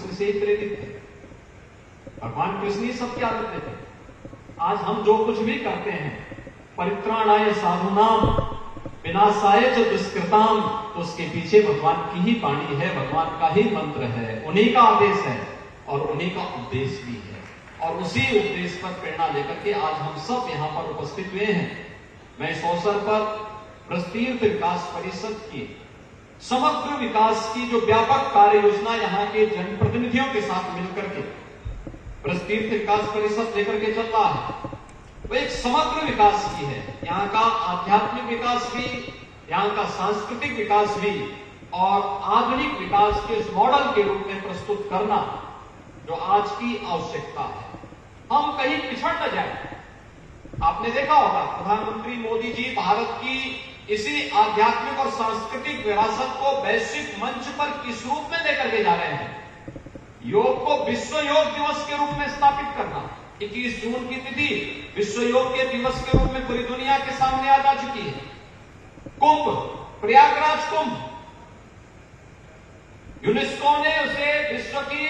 कृष्ण से ही प्रेरित थे। भगवान कृष्ण ही सबकी आदत थे। आज हम जो कुछ भी करते हैं, परित्राणाय साधुनाम विनाशाय च दुष्कृताम, तो उसके पीछे भगवान की ही वाणी है, भगवान का ही मंत्र है, उन्हीं का आदेश है और उन्हीं का उपदेश भी है। और उसी उपदेश पर प्रेरणा लेकर के आज हम सब यहाँ पर उपस्थित हुए हैं। मैं इस अवसर पर ब्रजतीर्थ विकास परिषद की समग्र विकास की जो व्यापक कार्य योजना यहाँ के जनप्रतिनिधियों के साथ मिलकर के ब्रजतीर्थ विकास परिषद लेकर के चल रहा है, वो एक समग्र विकास की है। यहाँ का आध्यात्मिक विकास भी, यहाँ का सांस्कृतिक विकास भी और आधुनिक विकास के इस मॉडल के रूप में प्रस्तुत करना जो आज की आवश्यकता है। हम कहीं पिछड़ न जाए। आपने देखा होगा प्रधानमंत्री मोदी जी भारत की इसी आध्यात्मिक और सांस्कृतिक विरासत को वैश्विक मंच पर किस रूप में लेकर के जा रहे हैं। योग को विश्व योग दिवस के रूप में स्थापित करना, 21 जून की तिथि विश्व योग के दिवस के रूप में पूरी दुनिया के सामने आ जा चुकी है। कुंभ, प्रयागराज कुंभ, यूनेस्को ने उसे विश्व की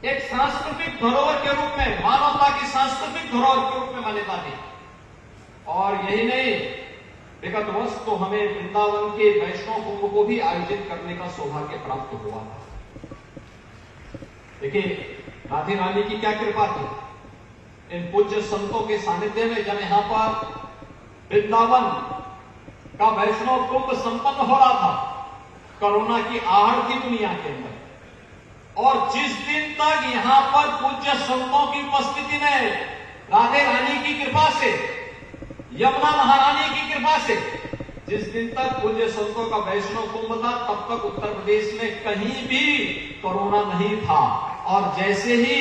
एक सांस्कृतिक धरोहर के रूप में, मानवता की सांस्कृतिक धरोहर के रूप में मान्यता दी। और यही नहीं, विगत वर्ष तो हमें वृंदावन के वैष्णव कुंभ को भी आयोजित करने का सौभाग्य प्राप्त हुआ था। देखिए राधे रानी की क्या कृपा थी। इन पूज्य संतों के सानिध्य में जब यहां पर वृंदावन का वैष्णव कुंभ संपन्न हो रहा था, कोरोना की आहट थी दुनिया के अंदर, और जिस दिन तक यहां पर पूज्य संतों की उपस्थिति में राधे रानी की कृपा से, यमुना महारानी की कृपा से, जिस दिन तक पूज्य संतों का वैष्णव कुंभ था, तब तक उत्तर प्रदेश में कहीं भी कोरोना नहीं था। और जैसे ही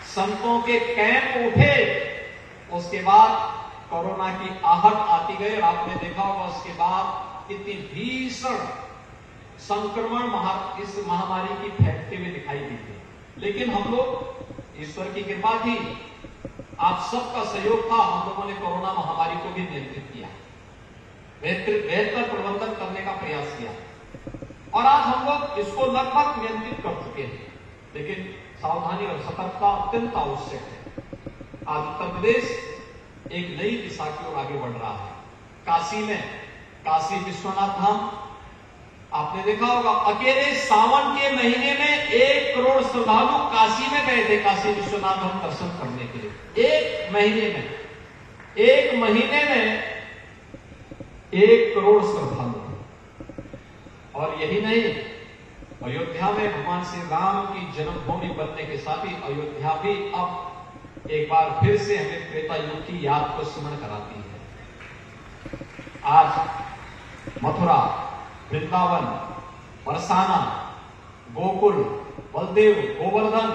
संतों के कैंप उठे, उसके बाद कोरोना की आहट आती गई। आपने देखा होगा उसके बाद कितनी भीषण संक्रमण इस महामारी की फैलते हुए दिखाई दी थी। लेकिन हम लोग, ईश्वर की कृपा थी, आप सबका सहयोग था, हम लोगों ने कोरोना महामारी को भी नियंत्रित किया, बेहतर प्रबंधन करने का प्रयास किया और आज हम लोग इसको लगभग नियंत्रित कर चुके हैं। लेकिन सावधानी और सतर्कता अत्यंत आवश्यक है। आज उत्तर प्रदेश एक नई दिशा की ओर आगे बढ़ रहा है। काशी में काशी विश्वनाथ धाम, आपने देखा होगा अकेले सावन के महीने में 1 करोड़ श्रद्धालु काशी में गए थे, काशी विश्वनाथ धाम दर्शन करने के लिए। एक महीने में 1 करोड़ श्रद्धालु। और यही नहीं, अयोध्या में भगवान श्री राम की जन्मभूमि बनने के साथ ही अयोध्या भी अब एक बार फिर से हमें त्रेता युग की याद को स्मरण कराती है। आज मथुरा, वृंदावन, बरसाना, गोकुल, बलदेव, गोवर्धन,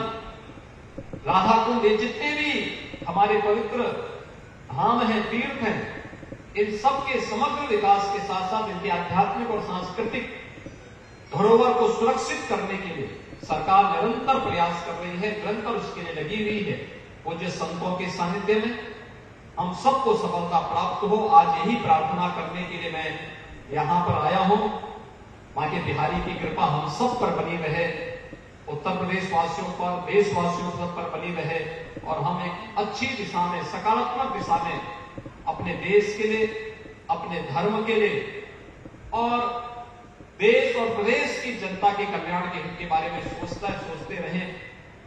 राधा कुंड, ये जितने भी हमारे पवित्र धाम हैं, तीर्थ हैं, इन सब के समग्र विकास के साथ साथ इनके आध्यात्मिक और सांस्कृतिक धरोहर को सुरक्षित करने के लिए सरकार निरंतर प्रयास कर रही है, निरंतर उसके लिए लगी हुई है। पूज्य संतों के सानिध्य में हम सबको सफलता प्राप्त हो, आज यही प्रार्थना करने के लिए मैं यहां पर आया हूं। मां के बिहारी की कृपा हम सब पर बनी रहे, उत्तर प्रदेश वासियों पर, देशवासियों पर बनी रहे और हम एक अच्छी दिशा में, सकारात्मक दिशा में अपने देश के लिए, अपने धर्म के लिए और देश और प्रदेश की जनता के कल्याण के बारे में सोचते रहें,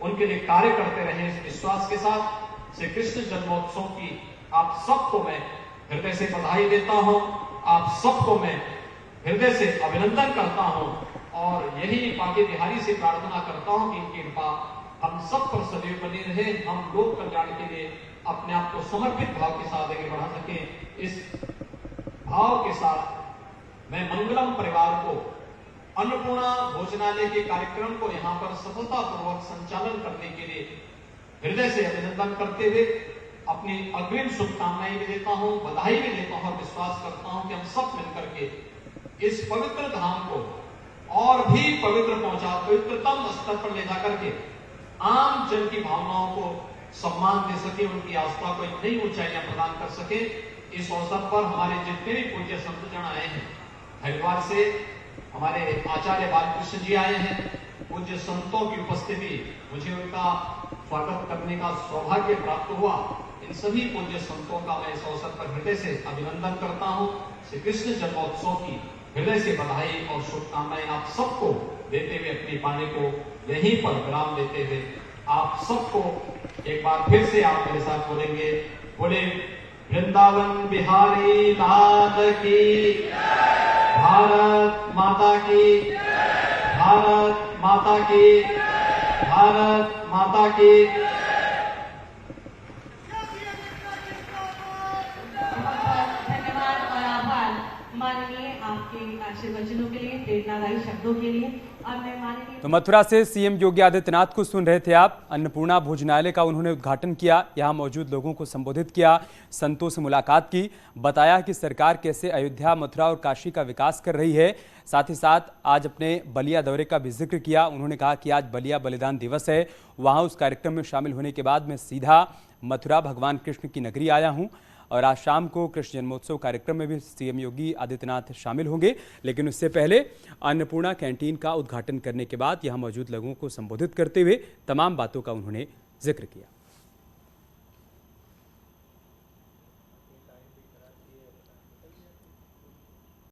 उनके लिए कार्य करते रहें। इस विश्वास के साथ श्री कृष्ण जन्मोत्सव की आप सबको मैं हृदय से बधाई देता हूं, आप सबको मैं हृदय से अभिनंदन करता हूं और यही बांके बिहारी से प्रार्थना करता हूं कि इनकी कृपा हम सब पर सदैव बनी रहे, हम लोक कल्याण के लिए अपने आप को समर्पित भाव के साथ आगे बढ़ा सकें। इस भाव के साथ मैं मंगलम परिवार को अन्नपूर्णा भोजनालय के कार्यक्रम को यहां पर सफलतापूर्वक संचालन करने के लिए हृदय से अभिनंदन करते हुए अपनी अग्रिम शुभकामनाएं भी देता हूं, बधाई भी देता हूं और विश्वास करता हूं कि हम सब मिलकर के इस पवित्र धाम को और भी पवित्रतम स्तर पर ले जाकर के आम जन की भावनाओं को सम्मान दे सके, उनकी आस्था को एक नई ऊंचाइयां प्रदान कर सके। इस अवसर पर हमारे जितने भी पूज्य संतजन आए हैं, हरिद्वार से हमारे आचार्य बालकृष्ण जी आए हैं, पूज्य संतों की उपस्थिति, मुझे उनका स्वागत करने का सौभाग्य प्राप्त हुआ। इन सभी पूज्य संतों का मैं इस अवसर पर हृदय से अभिनंदन करता हूँ। श्री कृष्ण जन्मोत्सव की हृदय से बधाई और शुभकामनाएं आप सबको देते हुए अपनी वाणी को यहीं पर विराम देते हुए आप सबको एक बार फिर से आप मेरे साथ बोलेंगे, बोले वृंदावन बिहारी नाथ की, भारत माता की, भारत माता की, भारत माता की। धन्यवाद और आभार माननीय आपके आशीर्वचनों के लिए, प्रेरणादायी शब्दों के लिए। और मैं माननीय तो मथुरा से सीएम योगी आदित्यनाथ को सुन रहे थे आप। अन्नपूर्णा भोजनालय का उन्होंने उद्घाटन किया, यहां मौजूद लोगों को संबोधित किया, संतों से मुलाकात की, बताया कि सरकार कैसे अयोध्या, मथुरा और काशी का विकास कर रही है। साथ ही साथ आज अपने बलिया दौरे का भी जिक्र किया। उन्होंने कहा कि आज बलिया बलिदान दिवस है, वहां उस कार्यक्रम में शामिल होने के बाद मैं सीधा मथुरा भगवान कृष्ण की नगरी आया हूं और आज शाम को कृष्ण जन्मोत्सव कार्यक्रम में भी सीएम योगी आदित्यनाथ शामिल होंगे। लेकिन उससे पहले अन्नपूर्णा कैंटीन का उद्घाटन करने के बाद यहां मौजूद लोगों को संबोधित करते हुए तमाम बातों का उन्होंने जिक्र किया।